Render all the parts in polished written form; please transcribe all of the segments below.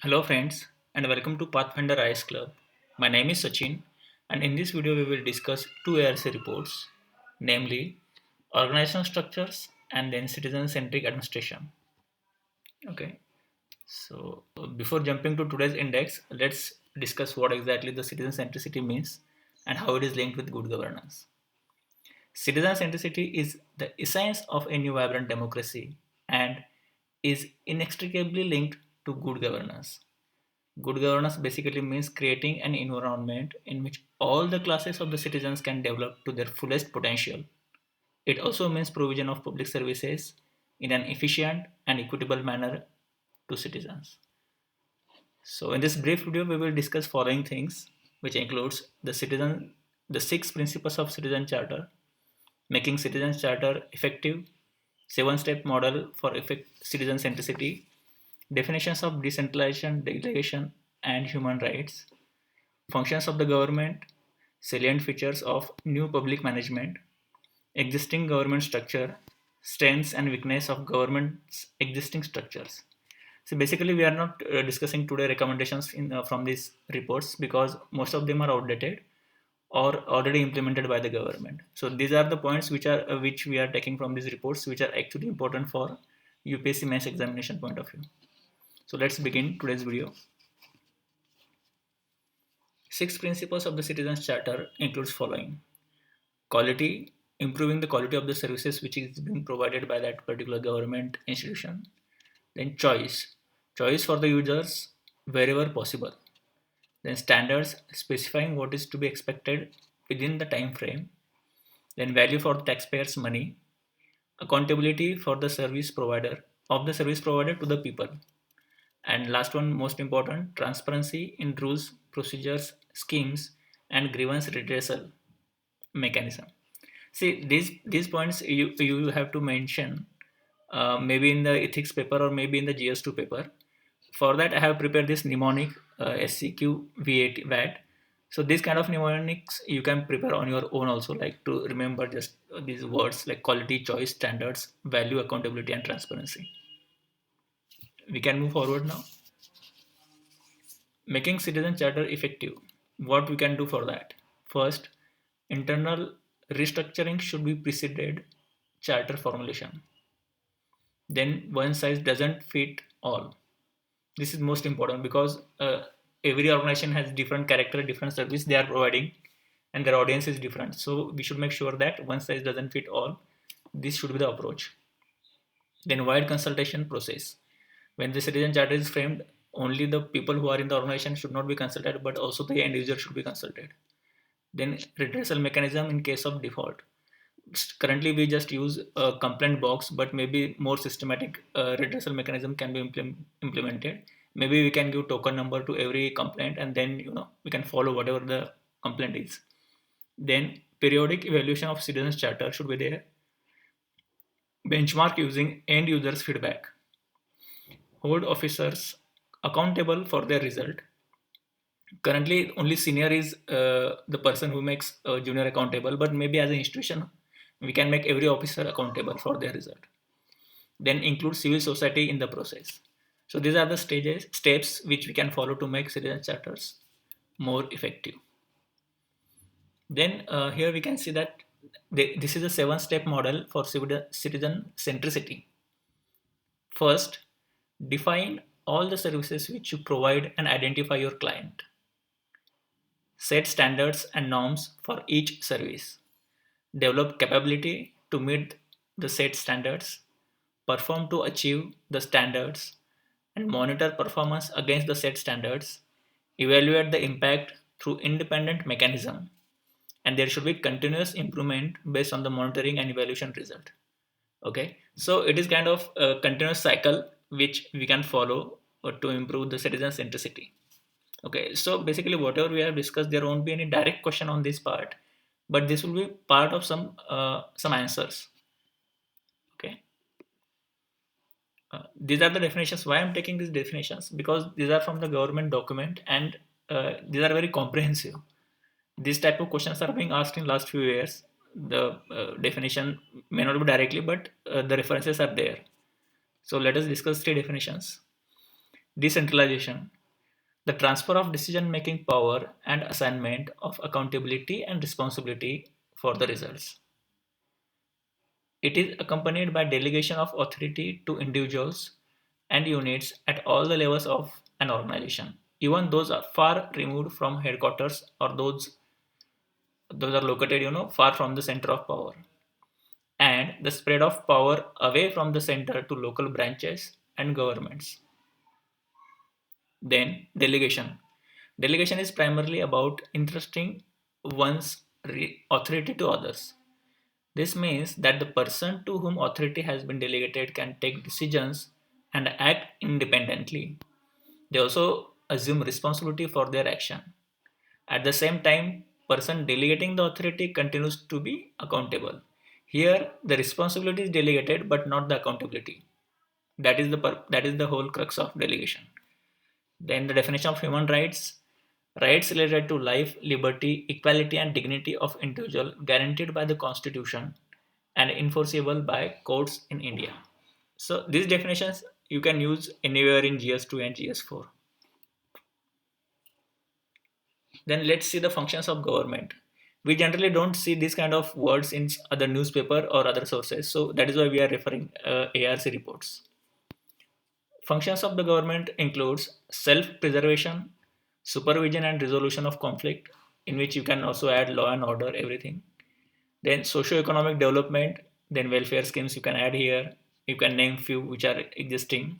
Hello friends and welcome to Pathfinder IS Club. My name is Sachin and in this video we will discuss two ARC reports, namely organizational structures and then citizen-centric administration. Okay, so before jumping to today's index, let's discuss what exactly the citizen centricity means and how it is linked with good governance. Citizen centricity is the essence of a new vibrant democracy and is inextricably linked to good governance. Good governance basically means creating an environment in which all the classes of the citizens can develop to their fullest potential. It also means provision of public services in an efficient and equitable manner to citizens. So in this brief video we will discuss following things, which includes the six principles of citizen charter, making citizen charter effective, seven-step model for citizen centricity, definitions of decentralization, delegation, and human rights, functions of the government, salient features of new public management, existing government structure, strengths and weakness of government's existing structures. So basically, we are not discussing today recommendations from these reports because most of them are outdated or already implemented by the government. So these are the points which we are taking from these reports, which are actually important for UPSC mass examination point of view. So let's begin today's video. Six principles of the Citizens Charter includes following: quality, improving the quality of the services which is being provided by that particular government institution. Then choice for the users wherever possible. Then standards, specifying what is to be expected within the time frame. Then value for the taxpayers' money. Accountability for the service provider to the people. And last one, most important, transparency in rules, procedures, schemes, and grievance redressal mechanism. See, these points you have to mention maybe in the ethics paper or maybe in the GS2 paper. For that, I have prepared this mnemonic SCQ VAT. So these kind of mnemonics you can prepare on your own also, like to remember just these words like quality, choice, standards, value, accountability, and transparency. We can move forward now. Making citizen charter effective. What we can do for that? First, internal restructuring should be preceded charter formulation. Then one size doesn't fit all. This is most important because every organization has different character, different service they are providing, and their audience is different. So we should make sure that one size doesn't fit all. This should be the approach. Then wide consultation process. When the citizen charter is framed, only the people who are in the organization should not be consulted, but also the end user should be consulted. Then redressal mechanism in case of default. Currently, we just use a complaint box, but maybe more systematic redressal mechanism can be implemented. Maybe we can give token number to every complaint, and then we can follow whatever the complaint is. Then periodic evaluation of citizens charter should be there. Benchmark using end users feedback. Hold officers accountable for their result. Currently only senior is the person who makes junior accountable, but maybe as an institution we can make every officer accountable for their result. Then include civil society in the process. So these are the steps which we can follow to make citizen charters more effective. Then here we can see that this is a 7-step model for citizen centricity. First, define all the services which you provide and identify your client. Set standards and norms for each service. Develop capability to meet the set standards. Perform to achieve the standards and monitor performance against the set standards. Evaluate the impact through independent mechanism. And there should be continuous improvement based on the monitoring and evaluation result. Okay, so it is kind of a continuous cycle which we can follow to improve the citizen centricity. Okay, so basically whatever we have discussed, there won't be any direct question on this part, but this will be part of some answers. Okay, these are the definitions. Why I'm taking these definitions? Because these are from the government document and these are very comprehensive. These type of questions are being asked in last few years. The definition may not be directly, but the references are there. So let us discuss three definitions. Decentralization, the transfer of decision making power and assignment of accountability and responsibility for the results. It is accompanied by delegation of authority to individuals and units at all the levels of an organization, even those are far removed from headquarters or those are located far from the center of power, and the spread of power away from the center to local branches and governments. Then delegation. Delegation is primarily about entrusting one's authority to others. This means that the person to whom authority has been delegated can take decisions and act independently. They also assume responsibility for their action. At the same time, person delegating the authority continues to be accountable. Here, the responsibility is delegated but not the accountability. That is the whole crux of delegation. Then the definition of human rights: rights related to life, liberty, equality, and dignity of individual guaranteed by the Constitution and enforceable by courts in India. So these definitions you can use anywhere in GS2 and GS4. Then let's see the functions of government. We generally don't see these kind of words in other newspaper or other sources, so that is why we are referring ARC reports. Functions of the government includes self-preservation, supervision and resolution of conflict, in which you can also add law and order, everything. Then socio-economic development, then welfare schemes you can add here. You can name few which are existing.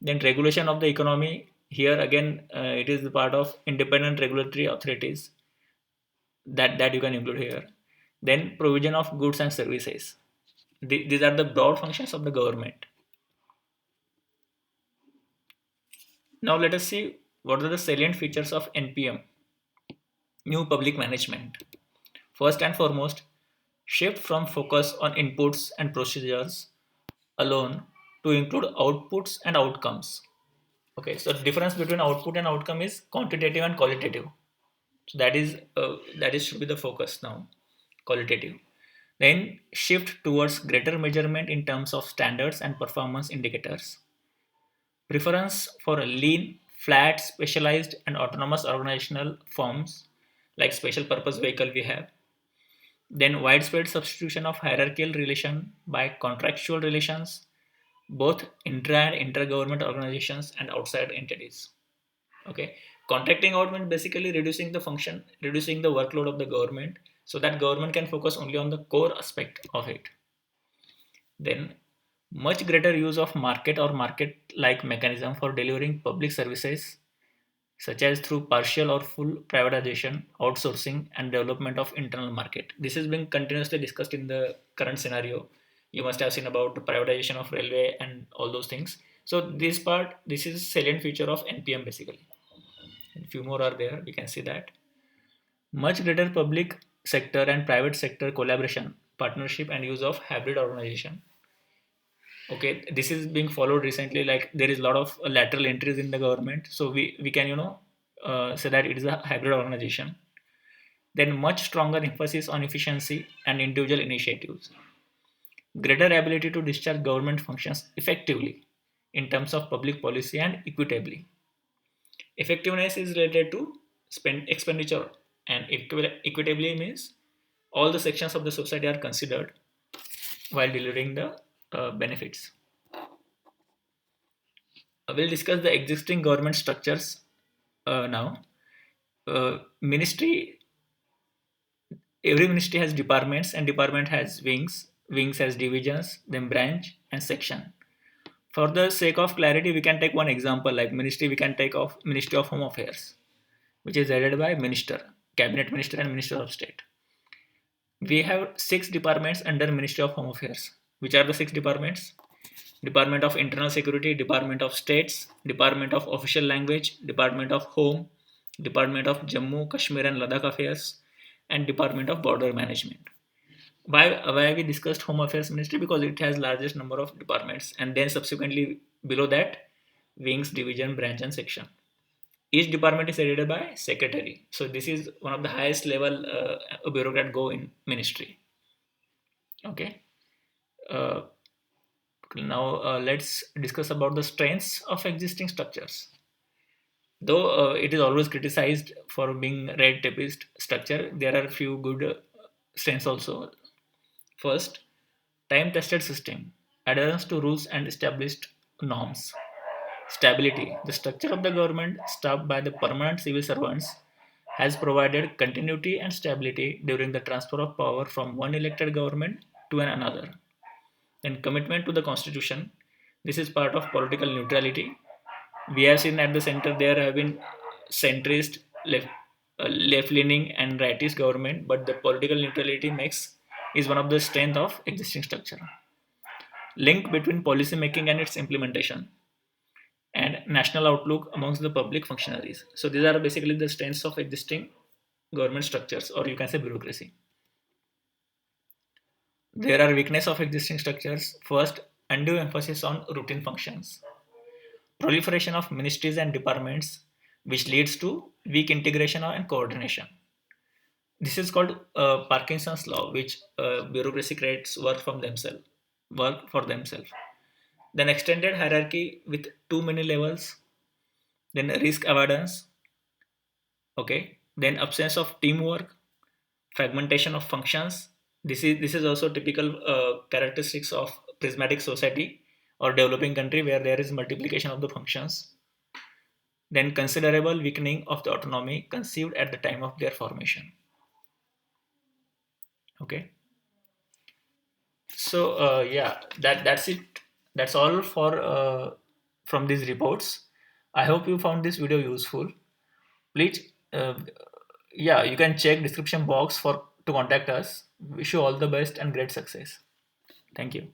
Then regulation of the economy. Here again, it is the part of independent regulatory authorities that you can include here. Then provision of goods and services. These are the broad functions of the government. Now let us see what are the salient features of NPM, New Public Management. First and foremost, shift from focus on inputs and procedures alone to include outputs and outcomes. Okay, so the difference between output and outcome is quantitative and qualitative. So that is should be the focus now, qualitative. Then shift towards greater measurement in terms of standards and performance indicators. Preference for a lean, flat, specialized, and autonomous organizational forms like special purpose vehicle we have. Then widespread substitution of hierarchical relation by contractual relations, both intra and intergovernment organizations and outside entities. Okay, contracting out means basically reducing the function, reducing the workload of the government, so that government can focus only on the core aspect of it. Then much greater use of market or market like mechanism for delivering public services, such as through partial or full privatization, outsourcing, and development of internal market. This is being continuously discussed in the current scenario. You must have seen about the privatization of railway and all those things. So this is salient feature of NPM basically. And few more are there. We can see that much greater public sector and private sector collaboration, partnership, and use of hybrid organization. Okay, this is being followed recently. Like there is a lot of lateral entries in the government, so we can say that it is a hybrid organization. Then much stronger emphasis on efficiency and individual initiatives, greater ability to discharge government functions effectively in terms of public policy and equitably. Effectiveness is related to spend expenditure, and equitably means all the sections of the society are considered while delivering the benefits. We'll discuss the existing government structures now. Ministry, every ministry has departments, and department has wings. Wings has divisions, then branch and section. For the sake of clarity, we can take one example like ministry. We can take of Ministry of Home Affairs, which is headed by minister, cabinet minister, and minister of state. We have six departments under Ministry of Home Affairs. Which are the six departments? Department of Internal Security, Department of States, Department of Official Language, Department of Home, Department of Jammu, Kashmir and Ladakh Affairs, and Department of Border Management. Why we discussed Home Affairs Ministry? Because it has largest number of departments, and then subsequently below that, wings, division, branch, and section. Each department is headed by secretary. So this is one of the highest level a bureaucrat go in ministry. Okay. Uh, Now let's discuss about the strengths of existing structures. Though it is always criticized for being red tapist structure, there are a few good strengths also. First, time-tested system, adherence to rules and established norms. Stability, the structure of the government staffed by the permanent civil servants has provided continuity and stability during the transfer of power from one elected government to another. Then commitment to the constitution. This is part of political neutrality. We have seen at the center there have been centrist, left-leaning, and rightist government, but the political neutrality makes is one of the strength of existing structure. Link between policy making and its implementation, and national outlook amongst the public functionaries. So these are basically the strengths of existing government structures, or you can say bureaucracy. There are weakness of existing structures. First, undue emphasis on routine functions, proliferation of ministries and departments, which leads to weak integration and coordination. This is called Parkinson's law, which bureaucracy creates work for themselves. Then extended hierarchy with too many levels. Then risk avoidance. Okay. Then absence of teamwork, fragmentation of functions. This is also typical characteristics of prismatic society or developing country where there is multiplication of the functions. Then considerable weakening of the autonomy conceived at the time of their formation. Okay. So yeah, that's it. That's all for from these reports. I hope you found this video useful. Please, yeah, you can check description box for to contact us. Wish you all the best and great success. Thank you.